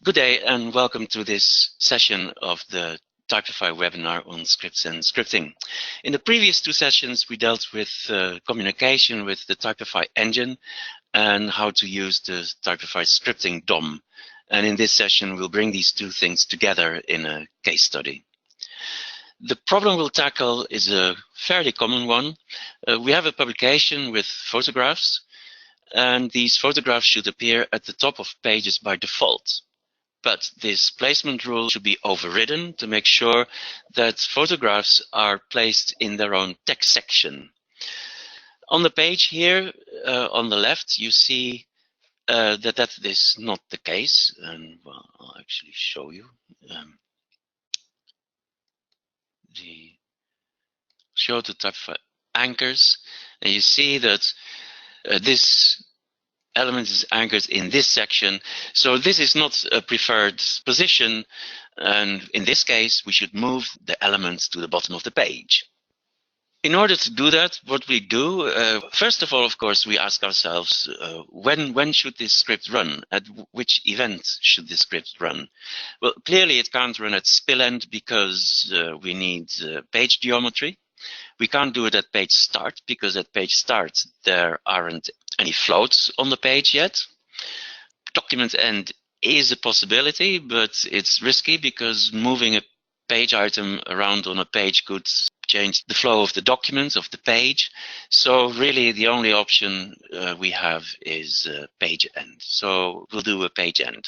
Good day and welcome to this session of the Typefi webinar on scripts and scripting. In the previous two sessions we dealt with communication with the Typefi engine and how to use the Typefi scripting DOM. And in this session we'll bring these two things together in a case study. The problem we'll tackle is a fairly common one. We have a publication with photographs, and these photographs should appear at the top of pages by default. But this placement rule should be overridden to make sure that photographs are placed in their own text section. On the page here, on the left, you see that is not the case. And well, I'll actually show you. Show the type of anchors, and you see that this element is anchored in this section. So this is not a preferred position, and in this case we should move the elements to the bottom of the page. In order to do that, what we do, first of all, of course, we ask ourselves, when should this script run? At which event should this script run? Well, clearly it can't run at spill end because we need page geometry. We can't do it at page start because at page start there aren't any floats on the page yet. Document end is a possibility, but it's risky because moving a page item around on a page could change the flow of the document, of the page. So really the only option we have is page end. So we'll do a page end.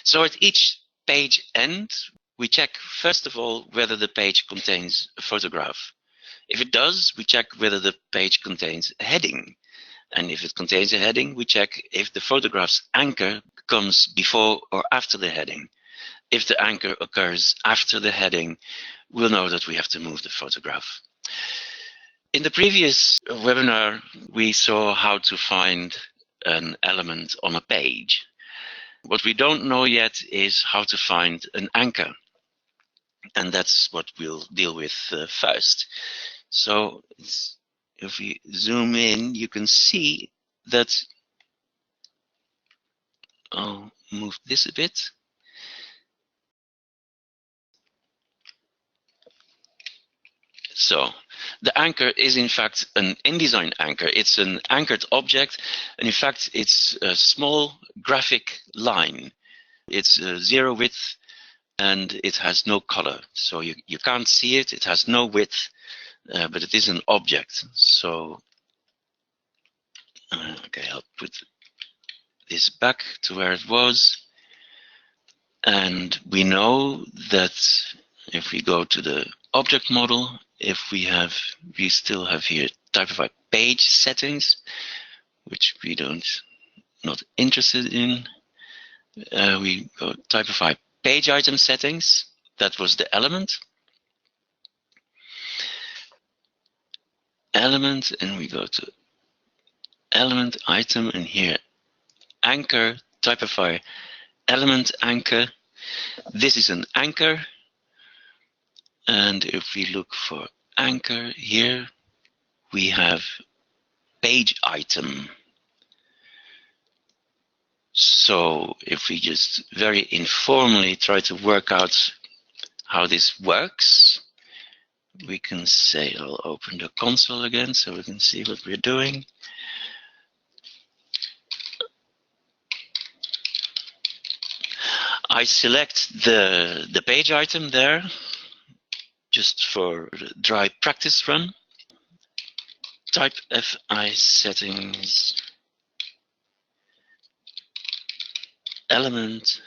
So at each page end, we check first of all whether the page contains a photograph. If it does, we check whether the page contains a heading. And if it contains a heading, we check if the photograph's anchor comes before or after the heading. If the anchor occurs after the heading, we'll know that we have to move the photograph. In the previous webinar, we saw how to find an element on a page. What we don't know yet is how to find an anchor. And that's what we'll deal with first. So if we zoom in, you can see that I'll move this a bit. So the anchor is in fact an InDesign anchor. It's an anchored object, and in fact it's a small graphic line. It's zero width and it has no color. So you can't see it, it has no width, but it is an object. So, okay, I'll put this back to where it was. And we know that if we go to the object model, we still have here Typefi page settings, which we not interested in. We go Typefi page item settings. That was the element. Element, and we go to element item, and here anchor, Typefi element anchor. This is an anchor. And if we look for anchor here, we have page item. So if we just very informally try to work out how this works, we can say, I'll open the console again so we can see what we're doing. I select the page item there, just for dry practice run. Typefi settings, element,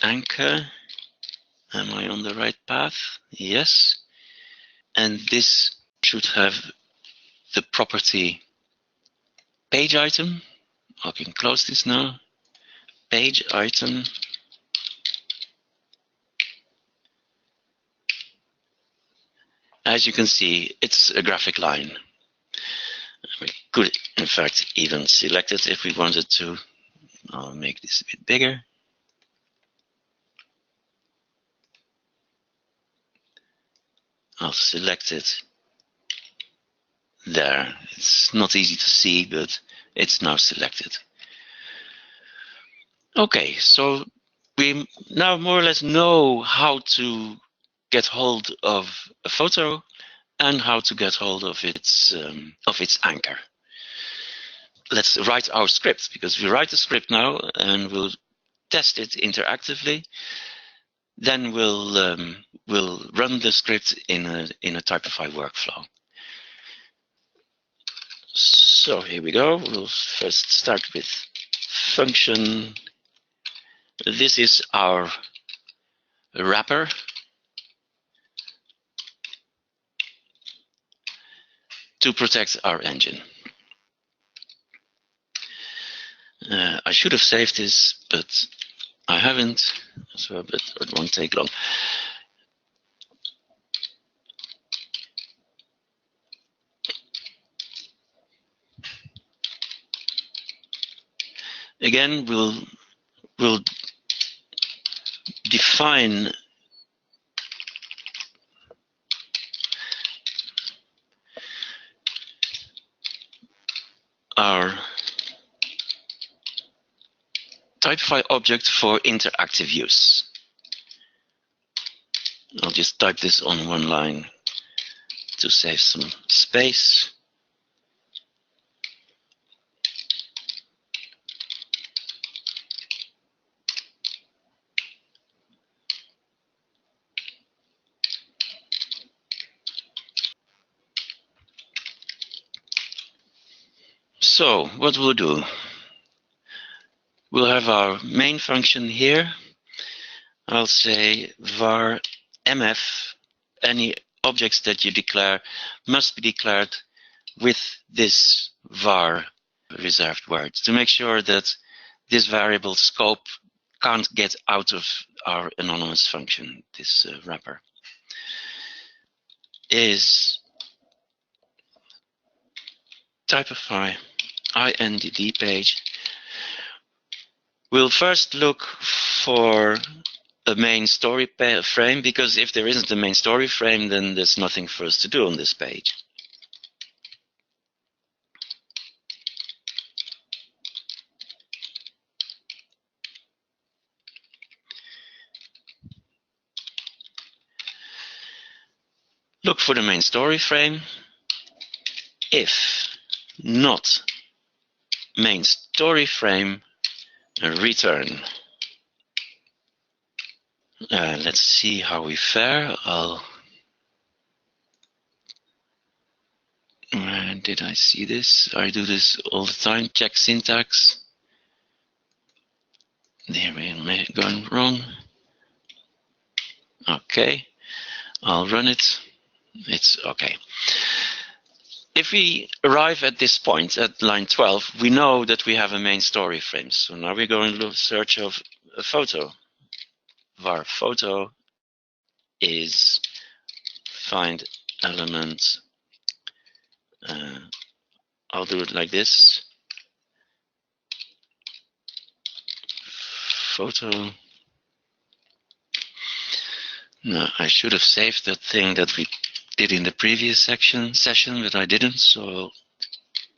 anchor. Am I on the right path? Yes. And this should have the property page item. I can close this now. Page item. As you can see, it's a graphic line. We could, in fact, even select it if we wanted to. I'll make this a bit bigger. I'll select it. There. It's not easy to see, but it's now selected. Okay, so we now more or less know how to get hold of a photo and how to get hold of its anchor. Let's write our script, because we write the script now and we'll test it interactively. Then we'll run the script in a Typefi workflow. So here we go. We'll first start with function. This is our wrapper. To protect our engine. I should have saved this, but I haven't, so it won't take long. Again, we'll define our Typefi object for interactive use. I'll just type this on one line to save some space. So what we'll do, we'll have our main function here. I'll say var mf, any objects that you declare must be declared with this var reserved word to make sure that this variable scope can't get out of our anonymous function, this wrapper. Is Typefi INDD page. We'll first look for a main story frame, because if there isn't a main story frame, then there's nothing for us to do on this page. Look for the main story frame. If not main story frame, return. Let's see how we fare. Did I see this? I do this all the time. Check syntax. There we're going wrong. Okay, I'll run it. It's okay. If we arrive at this point, at line 12, we know that we have a main story frame. So now we're going to search of a photo. Var photo is find element. I'll do it like this. Photo. No, I should have saved that thing that we did in the previous session, but I didn't. So I'll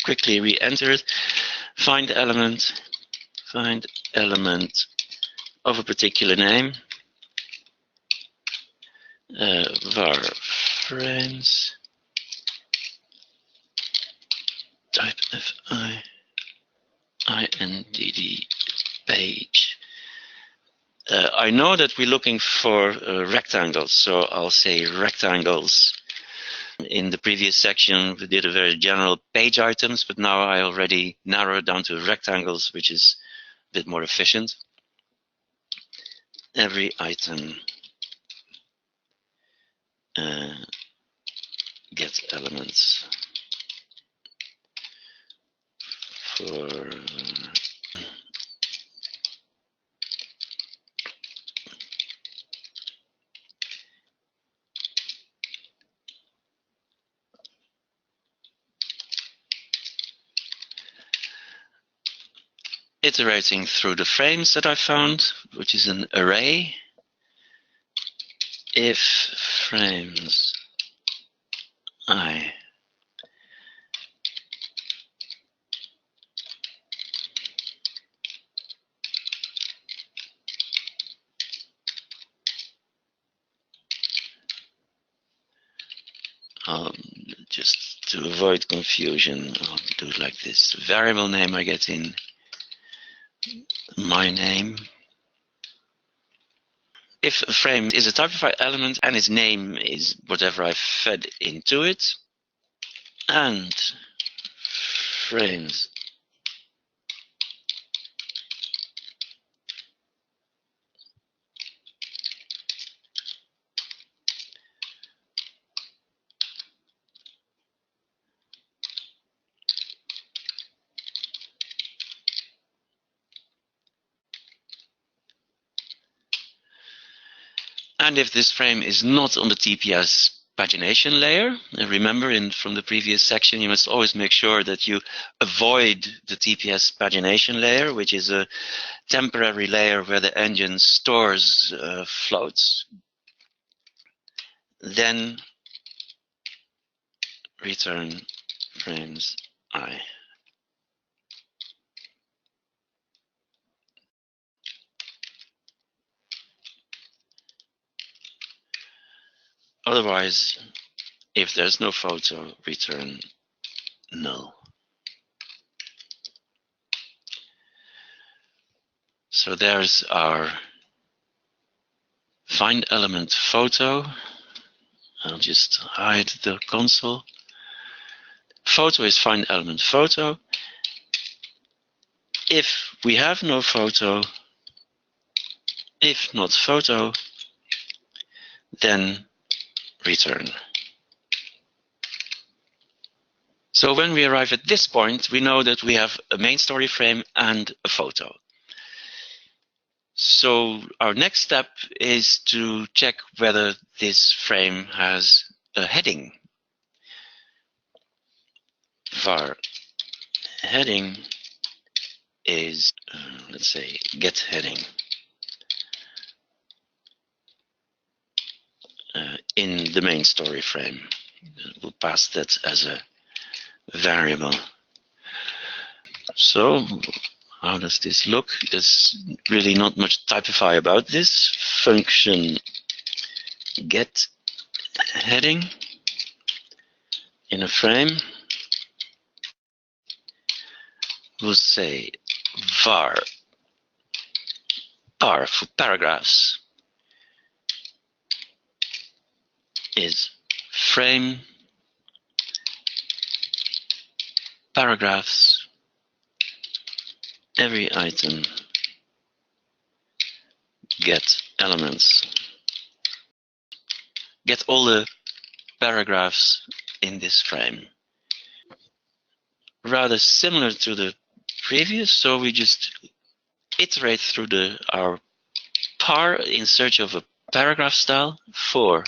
quickly re-enter it. Find element of a particular name. Var frames Typefi INDD page. I know that we're looking for rectangles, so I'll say rectangles. In the previous section, we did a very general page items, but now I already narrowed down to rectangles, which is a bit more efficient. Every item gets elements for iterating through the frames that I found, which is an array. If frames I avoid confusion, I'll do it like this. Variable name I get in my name. If a frame is a Typefi element and its name is whatever I fed into it, and frames and if this frame is not on the TPS pagination layer, and remember from the previous section, you must always make sure that you avoid the TPS pagination layer, which is a temporary layer where the engine stores floats. Then return frames I. Otherwise, if there's no photo, return null. So there's our find element photo. I'll just hide the console. Photo is find element photo. If we have no photo, if not photo, then return. So when we arrive at this point, we know that we have a main story frame and a photo. So our next step is to check whether this frame has a heading. Var heading is, let's say, get heading. In the main story frame. We'll pass that as a variable. So how does this look? There's really not much Typefi about this. Function get heading in a frame. We'll say var par for paragraphs is frame paragraphs, every item get elements. Get all the paragraphs in this frame. Rather similar to the previous, so we just iterate through our par in search of a paragraph style for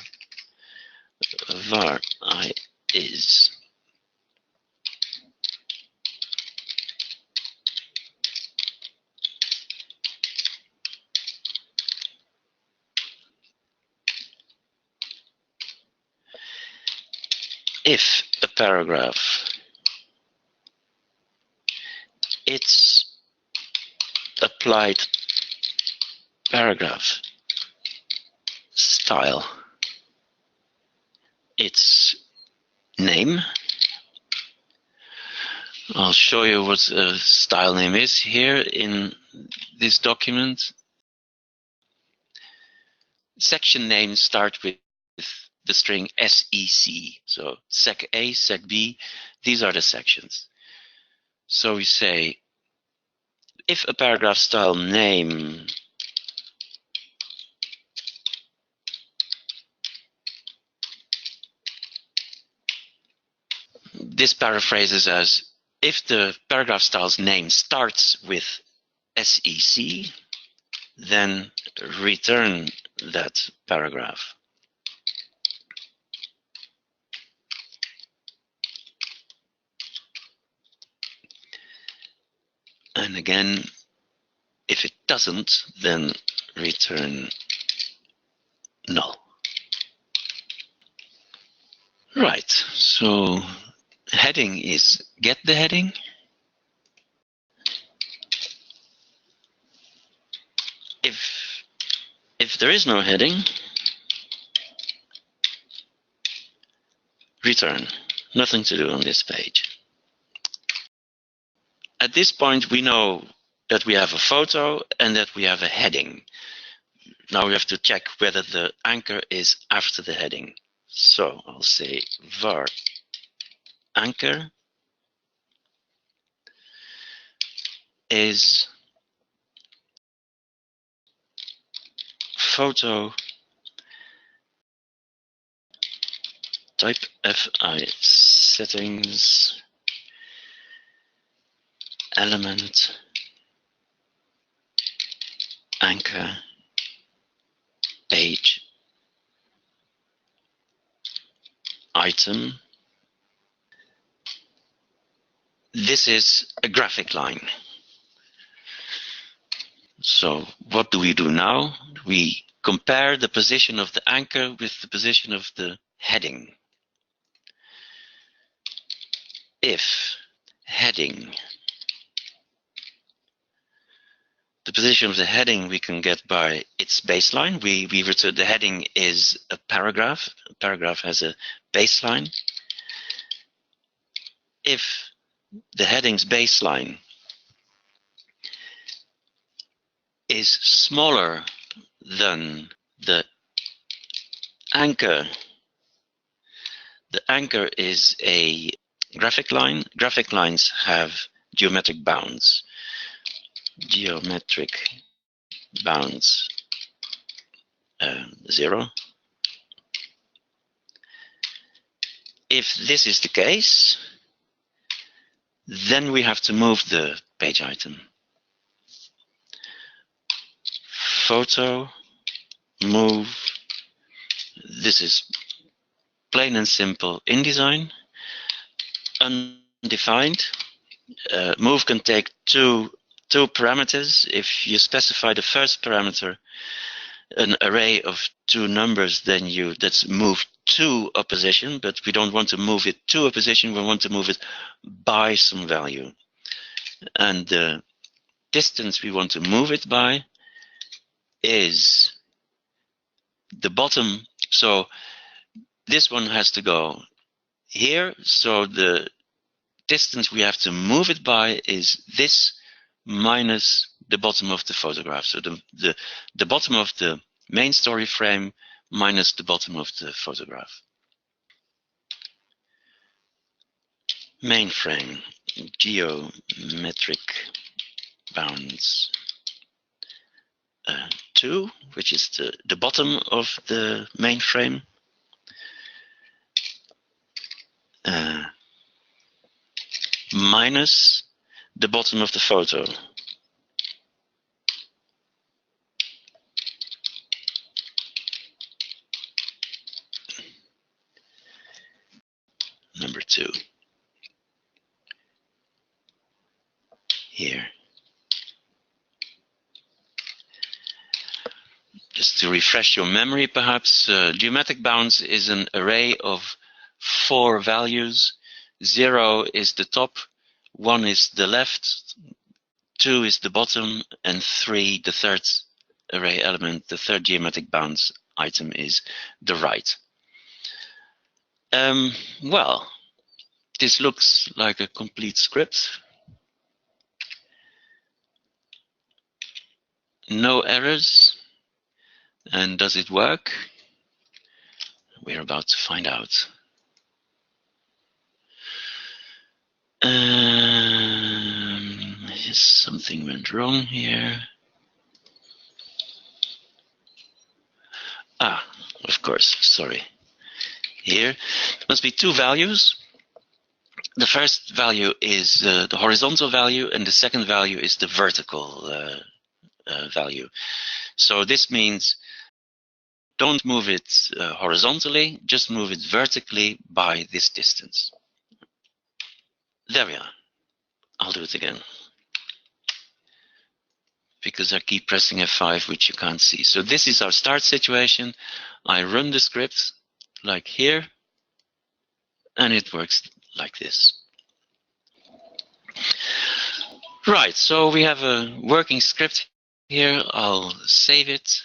var I is if a paragraph its applied paragraph style its name. I'll show you what a style name is here in this document. Section names start with the string SEC. So sec A, sec B, these are the sections. So we say if a paragraph style name this paraphrases as if the paragraph style's name starts with SEC, then return that paragraph. And again, if it doesn't, then return null. Right, so heading is get the heading. If there is no heading, return Nothing to do on this page. At this point, we know that we have a photo and that we have a heading. Now we have to check whether the anchor is after the heading. So I'll say var anchor is photo Typefi settings element anchor page item. This is a graphic line. So what do we do now? We compare the position of the anchor with the position of the heading. If heading, the position of the heading we can get by its baseline. We return the heading is a paragraph. A paragraph has a baseline. If the heading's baseline is smaller than the anchor is a graphic line. Graphic lines have geometric bounds. Geometric bounds 0. If this is the case, then we have to move the page item. Photo, move. This is plain and simple InDesign. Undefined. Move can take two parameters. If you specify the first parameter, an array of two numbers, then that's move to a position, but we don't want to move it to a position, we want to move it by some value. And the distance we want to move it by is the bottom. So this one has to go here, so the distance we have to move it by is this minus the bottom of the photograph. So the bottom of the main story frame minus the bottom of the photograph. Main frame, geometric bounds 2, which is the bottom of the main frame. Minus the bottom of the photo. Number 2. Here. Just to refresh your memory, perhaps, geometric bounds is an array of 4 values. 0 is the top, 1 is the left, 2 is the bottom, and 3, the third array element, the third geometric bounds item, is the right. Well, this looks like a complete script. No errors. And does it work? We're about to find out. Something went wrong here. Of course, sorry. Here must be 2 values. The first value is the horizontal value, and the second value is the vertical value. So this means don't move it horizontally, just move it vertically by this distance. There we are. I'll do it again, because I keep pressing F5, which you can't see. So this is our start situation. I run the script like here, and it works like this. Right, so we have a working script here. I'll save it.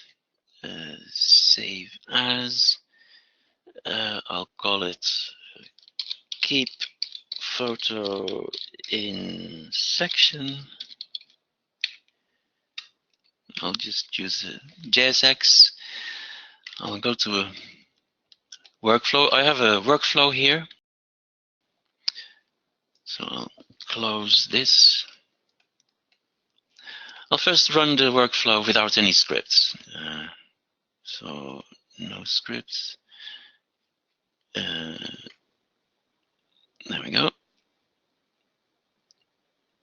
Save as. I'll call it keep photo in section. I'll just use JSX. I'll go to a workflow. I have a workflow here. So I'll close this. I'll first run the workflow without any scripts. So no scripts. There we go.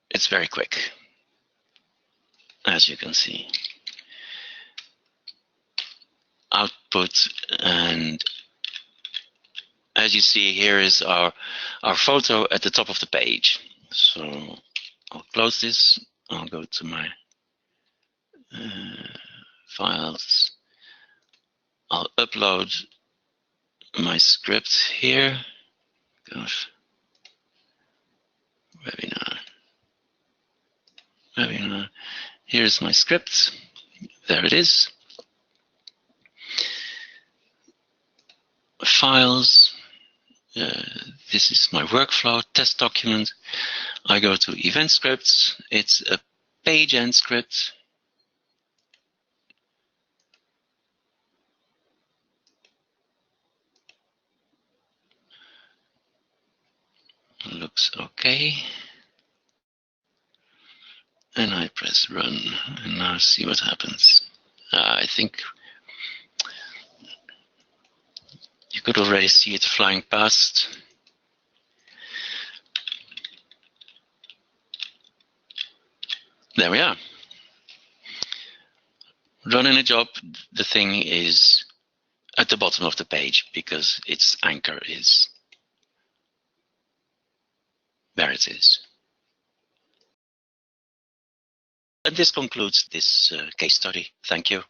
It's very quick, as you can see. Output, and as you see, here is our photo at the top of the page. So I'll close this. I'll go to my files. I'll upload my script here. Gosh. Webinar. Here's my script. There it is. Files. This is my workflow test document. I go to event scripts. It's a page end script. Looks okay. And I press run, and now see what happens. I think you could already see it flying past. There we are. Running a job, the thing is at the bottom of the page because its anchor is where it is. And this concludes this case study. Thank you.